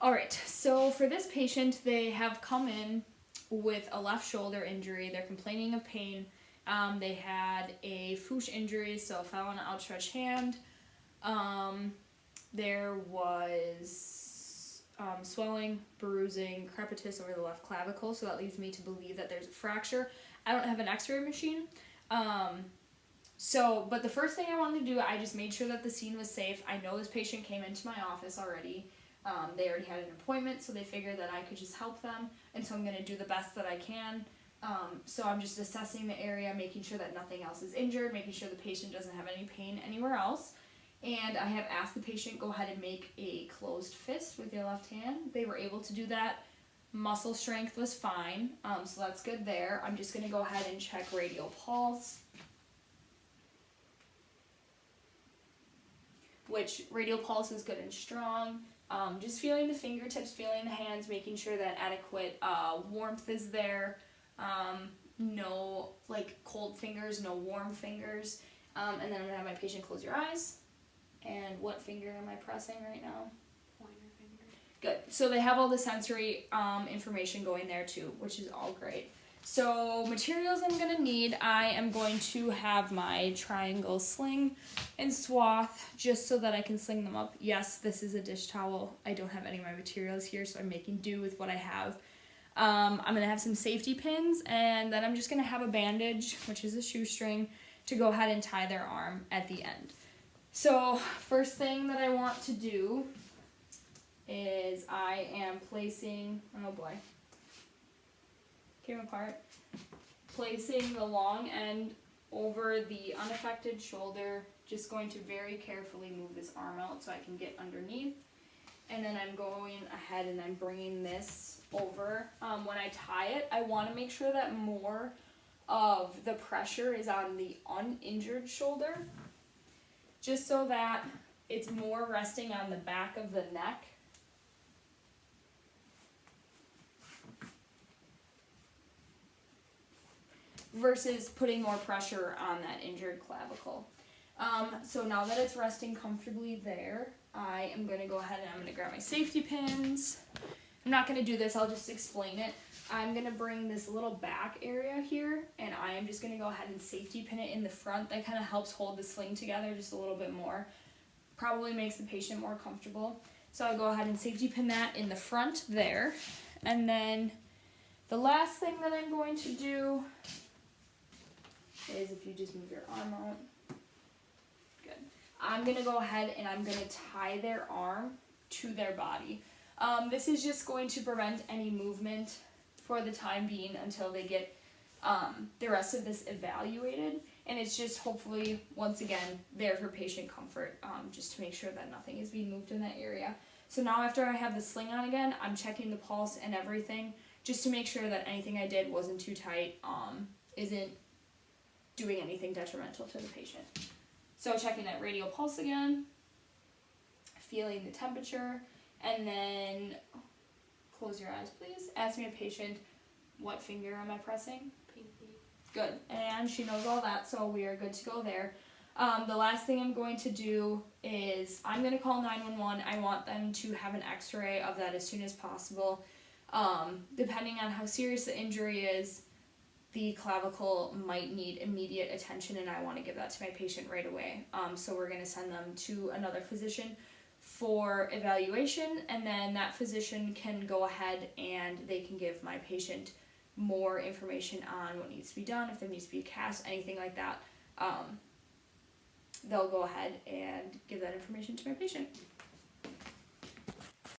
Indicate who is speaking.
Speaker 1: All right, so for this patient, they have come in with a left shoulder injury. They're complaining of pain. They had a foosh injury, so fell on an outstretched hand. There was swelling, bruising, crepitus over the left clavicle, so that leads me to believe that there's a fracture. I don't have an x-ray machine. But the first thing I wanted to do, I just made sure that the scene was safe. I know this patient came into my office already. They already had an appointment, so they figured that I could just help them, and so I'm going to do the best that I can. So I'm just assessing the area, making sure that nothing else is injured, making sure the patient doesn't have any pain anywhere else. And I have asked the patient, go ahead and make a closed fist with your left hand. They were able to do that. Muscle strength was fine, so that's good there. I'm just going to go ahead and check radial pulse, which radial pulse is good and strong. Just feeling the fingertips, feeling the hands, making sure that adequate warmth is there. No cold fingers, no warm fingers. And then I'm going to have my patient close your eyes. And what finger am I pressing right now?
Speaker 2: Pointer finger.
Speaker 1: Good. So they have all the sensory information going there too, which is all great. So materials I'm going to need, I am going to have my triangle sling and swath just so that I can sling them up. Yes, this is a dish towel. I don't have any of my materials here, so I'm making do with what I have. I'm going to have some safety pins, and then I'm just going to have a bandage, which is a shoestring, to go ahead and tie their arm at the end. So first thing that I want to do is I am placing, oh boy, came apart, placing the long end over the unaffected shoulder, just going to very carefully move this arm out so I can get underneath. And then I'm going ahead and I'm bringing this over. When I tie it, I want to make sure that more of the pressure is on the uninjured shoulder, just so that it's more resting on the back of the neck. Versus putting more pressure on that injured clavicle. So now that it's resting comfortably there, I am going to go ahead and I'm going to grab my safety pins. I'm not going to do this, I'll just explain it. I'm going to bring this little back area here, and I am just going to go ahead and safety pin it in the front. That kind of helps hold the sling together just a little bit more. Probably makes the patient more comfortable. So I'll go ahead and safety pin that in the front there. And then the last thing that I'm going to do is, if you just move your arm out. Good. I'm going to go ahead and I'm going to tie their arm to their body. This is just going to prevent any movement for the time being until they get the rest of this evaluated. And it's just hopefully, once again, there for patient comfort, just to make sure that nothing is being moved in that area. So now after I have the sling on again, I'm checking the pulse and everything, just to make sure that anything I did wasn't too tight, isn't doing anything detrimental to the patient. So checking that radial pulse again, feeling the temperature, and then close your eyes please. Ask my patient, what finger am I pressing?
Speaker 2: Pinky.
Speaker 1: Good, and she knows all that, so we are good to go there. The last thing I'm going to do is I'm going to call 911. I want them to have an x-ray of that as soon as possible. Depending on how serious the injury is, the clavicle might need immediate attention, and I want to give that to my patient right away. So we're going to send them to another physician for evaluation, and then that physician can go ahead and they can give my patient more information on what needs to be done, if there needs to be a cast, anything like that. They'll go ahead and give that information to my patient.